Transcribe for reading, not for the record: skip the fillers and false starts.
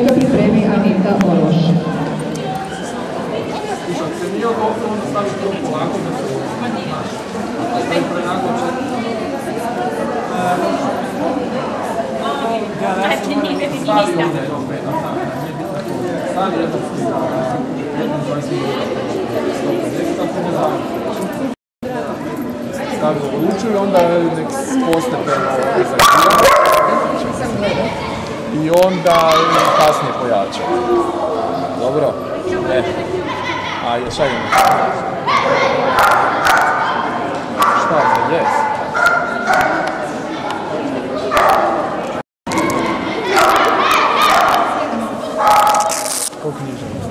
neka pripremi Anita Oroš. Se nije odnosno, onda stavi to polako da se stavi ovdje opet. Stavi jednog slika. Stavi u luču i onda nek postepeno zakira. I onda kasnije pojača. Dobro? Ajde, šaljemo. Šta je? Jes. Koliko niže?